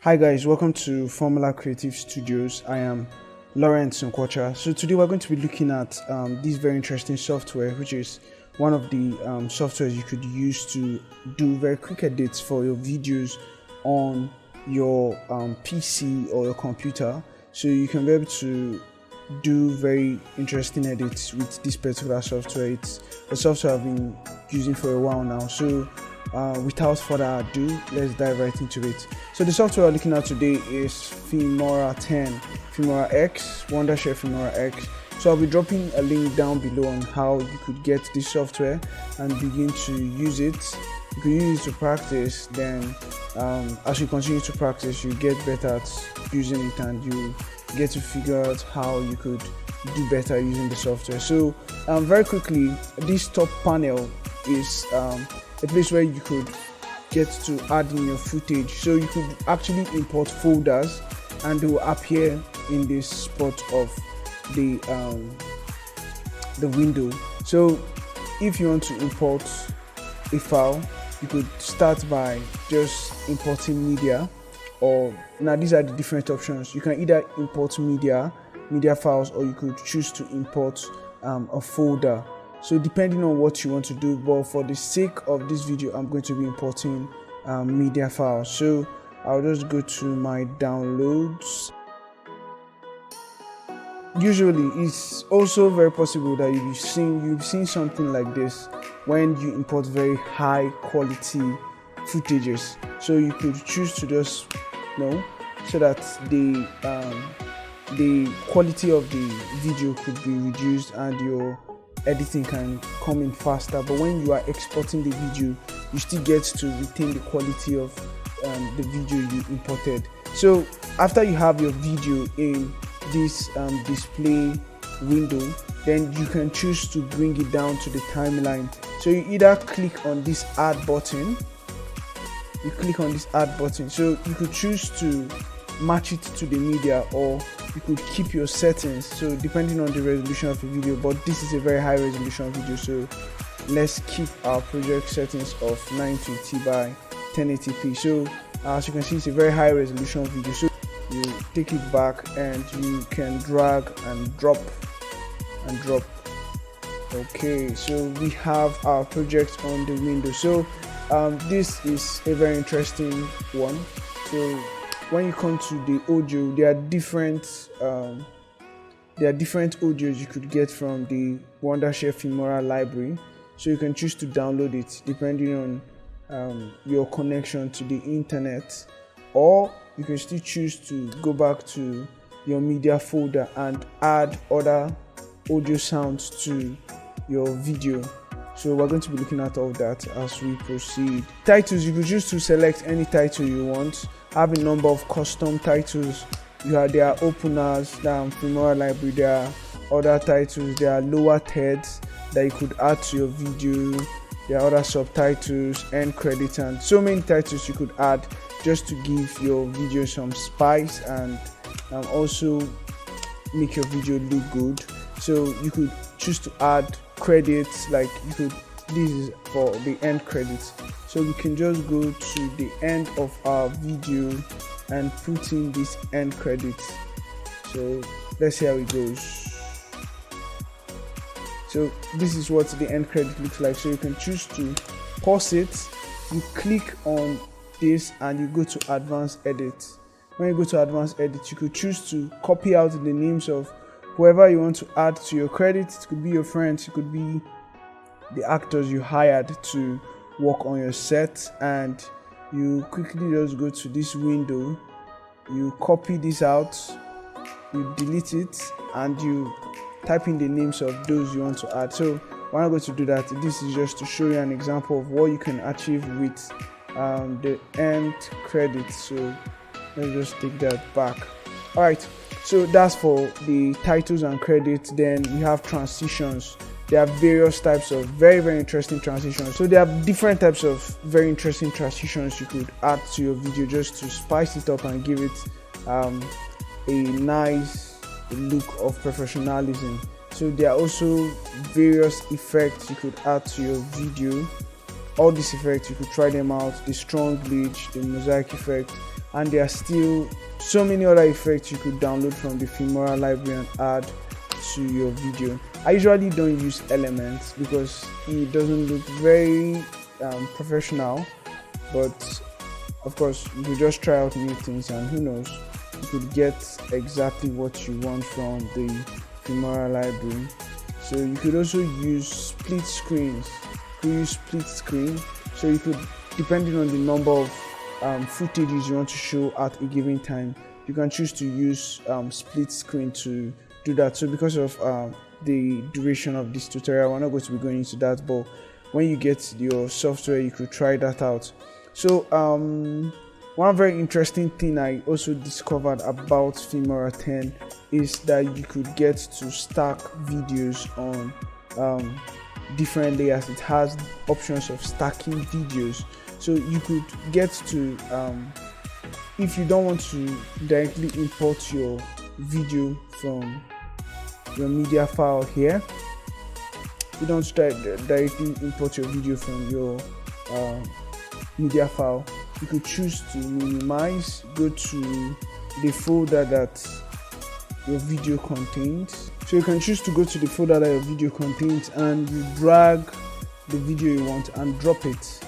Hi guys, welcome to Formula Creative Studios. I am Lawrence Nkwocha. So today we're going to be looking at this very interesting software, which is one of the softwares you could use to do very quick edits for your videos on your PC or your computer. So you can be able to do very interesting edits with this particular software. It's a software I've been using for a while now. So without further ado, let's dive right into it. So the software we're looking at today is Filmora 10, Filmora X, Wonder Share Filmora X. So I'll be dropping a link down below on how you could get this software and begin to use it. You can use it to practice, then as you continue to practice, you get better at using it and you get to figure out how you could do better using the software. So very quickly, this top panel is a place where you could get to add in your footage. So you could actually import folders and they will appear in this spot of the window. So if you want to import a file, you could start by just importing media, or now these are the different options. You can either import media files, or you could choose to import a folder. So depending on what you want to do, but for the sake of this video, I'm going to be importing media files. So I'll just go to my downloads. Usually it's also very possible that you've seen something like this when you import very high quality footages. So you could choose to just so that the quality of the video could be reduced and your editing can come in faster. But when you are exporting the video, you still get to retain the quality of the video you imported. So after you have your video in this display window, then you can choose to bring it down to the timeline. So you either click on this add button, so you could choose to match it to the media, or you could keep your settings, so depending on the resolution of the video. But this is a very high resolution video, so let's keep our project settings of 920 by 1080p. So as you can see, it's a very high resolution video. So you take it back and you can drag and drop. Okay, so we have our project on the window. So this is a very interesting one. So when you come to the audio, there are different audios you could get from the Wonder Share Filmora library. So you can choose to download it depending on your connection to the internet, or you can still choose to go back to your media folder and add other audio sounds to your video. So we're going to be looking at all that as we proceed. Titles, you could choose to select any title you want. Have a number of custom titles. There are openers, Filmora library, there are other titles, there are lower heads that you could add to your video, there are other subtitles, end credits, and so many titles you could add just to give your video some spice and also make your video look good. So you could choose to add credits, like this is for the end credits. So we can just go to the end of our video and put in this end credits. So let's see how it goes. So this is what the end credit looks like. So you can choose to pause it, you click on this and you go to advanced edit. When you go to advanced edit, you could choose to copy out the names of whoever you want to add to your credits. It could be your friends, it could be the actors you hired to work on your set, and you quickly just go to this window, you copy this out, you delete it, and you type in the names of those you want to add. So we're not going to do that. This is just to show you an example of what you can achieve with the end credits. So let's just take that back. All right, so that's for the titles and credits. Then we have transitions. There are various types of very interesting transitions. So there are different types of very interesting transitions you could add to your video just to spice it up and give it a nice look of professionalism. So there are also various effects you could add to your video. All these effects, you could try them out: the strong glitch, the mosaic effect, and there are still so many other effects you could download from the Filmora library and add to your video. I usually don't use elements because it doesn't look very professional, but of course you could just try out new things, and who knows, you could get exactly what you want from the Filmora library. So you could also use split screens. So you could, depending on the number of footages you want to show at a given time, you can choose to use split screen to do that. So because of the duration of this tutorial, we're not going to be going into that, but when you get your software, you could try that out. So one very interesting thing I also discovered about Filmora 10 is that you could get to stack videos on different layers. It has options of stacking videos, so you could get to if you don't want to directly import your video from your media file here, you don't directly import your video from your media file, you could choose to minimize, go to the folder that your video contains. So you can choose to go to the folder that your video contains, and you drag the video you want and drop it.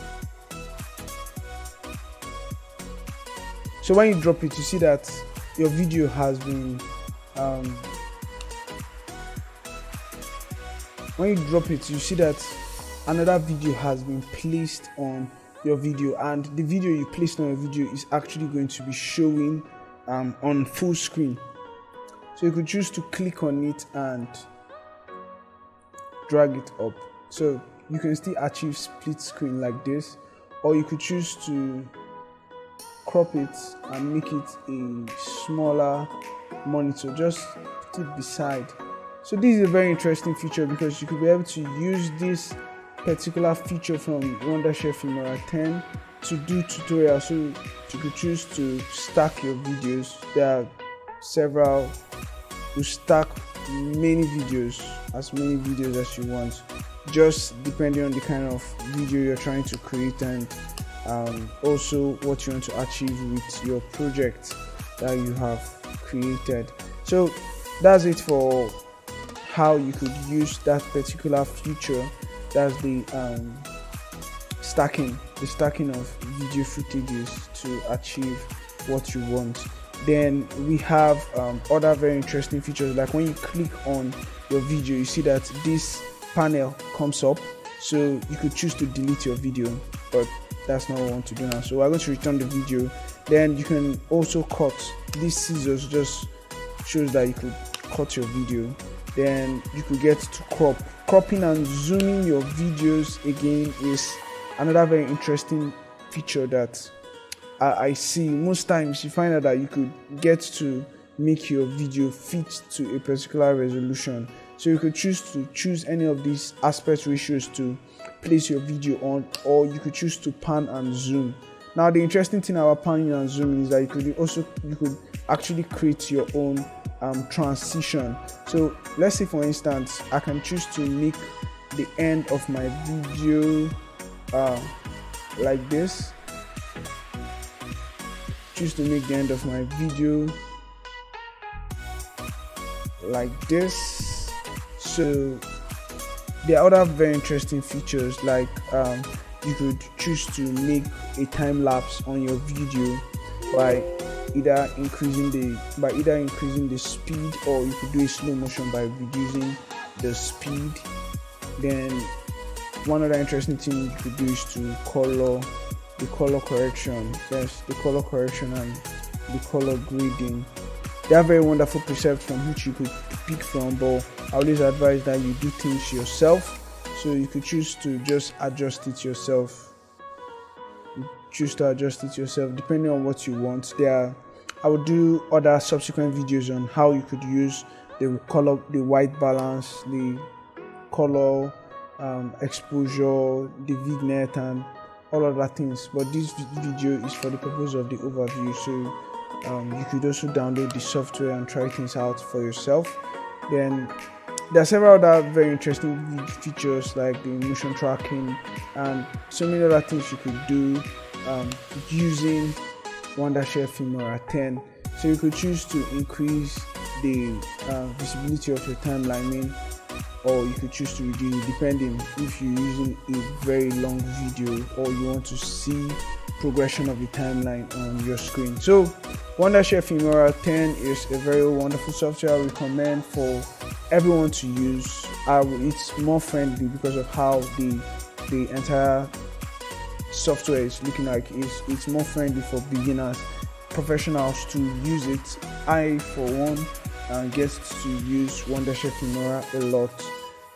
So when you drop it, you see that your video has been when you drop it, you see that another video has been placed on your video, and the video you placed on your video is actually going to be showing on full screen. So you could choose to click on it and drag it up, so you can still achieve split screen like this, or you could choose to crop it and make it a smaller monitor, just put it beside. So this is a very interesting feature because you could be able to use this particular feature from WonderShare Filmora 10 to do tutorials. So you could choose to stack your videos. There are several. You stack as many videos as you want, just depending on the kind of video you're trying to create, and also what you want to achieve with your project that you have created. So that's it for how you could use that particular feature. That's the stacking of video footages to achieve what you want. Then we have other very interesting features, like when you click on your video, you see that this panel comes up, so you could choose to delete your video, but that's not what I want to do now. So we're going to return the video. Then you can also cut. These scissors just shows that you could cut your video. Then you could get to cropping and zooming your videos. Again, is another very interesting feature that I see. Most times you find out that you could get to make your video fit to a particular resolution, so you could choose any of these aspect ratios to place your video on, or you could choose to pan and zoom. Now the interesting thing about panning and zooming is that you could actually create your own transition. So let's say, for instance, I can choose to make the end of my video like this. Choose to make the end of my video like this. So there are other very interesting features, like you could choose to make a time lapse on your video by either increasing the speed, or you could do a slow motion by reducing the speed. Then one other interesting thing you could do is to the color correction. Yes, the color correction and the color grading. They are very wonderful presets from which you could pick from, but I always advise that you do things yourself. So you could choose to just adjust it yourself. Depending on what you want. I will do other subsequent videos on how you could use the color, the white balance, the color exposure, the vignette, and all other things. But this video is for the purpose of the overview, so you could also download the software and try things out for yourself. Then there are several other very interesting features like the motion tracking and so many other things you could do using WonderShare Filmora 10. So you could choose to increase the visibility of your timeline, or you could choose to reduce it depending if you're using a very long video or you want to see progression of the timeline on your screen. So WonderShare Filmora 10 is a very wonderful software I recommend for everyone to use. It's more friendly because of how the entire software is looking like. It's more friendly for beginners, professionals to use it. I for one get to use WonderShare Filmora a lot.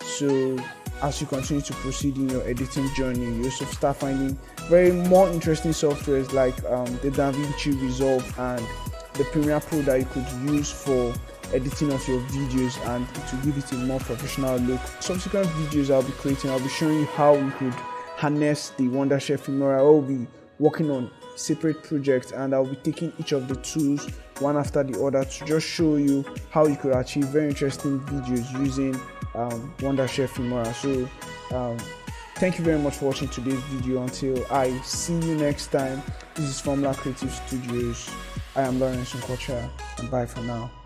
So as you continue to proceed in your editing journey, you also start finding very more interesting softwares like the DaVinci Resolve and the Premiere Pro that you could use for editing of your videos, and to give it a more professional look. Subsequent videos I'll be creating, I'll be showing you how you could harness the WonderShare Filmora. I'll be working on separate projects and I'll be taking each of the tools one after the other to just show you how you could achieve very interesting videos using WonderShare Filmora. So thank you very much for watching today's video. Until I see you next time, this is Formula Creative Studios. I am Lawrence Nkocha, and bye for now.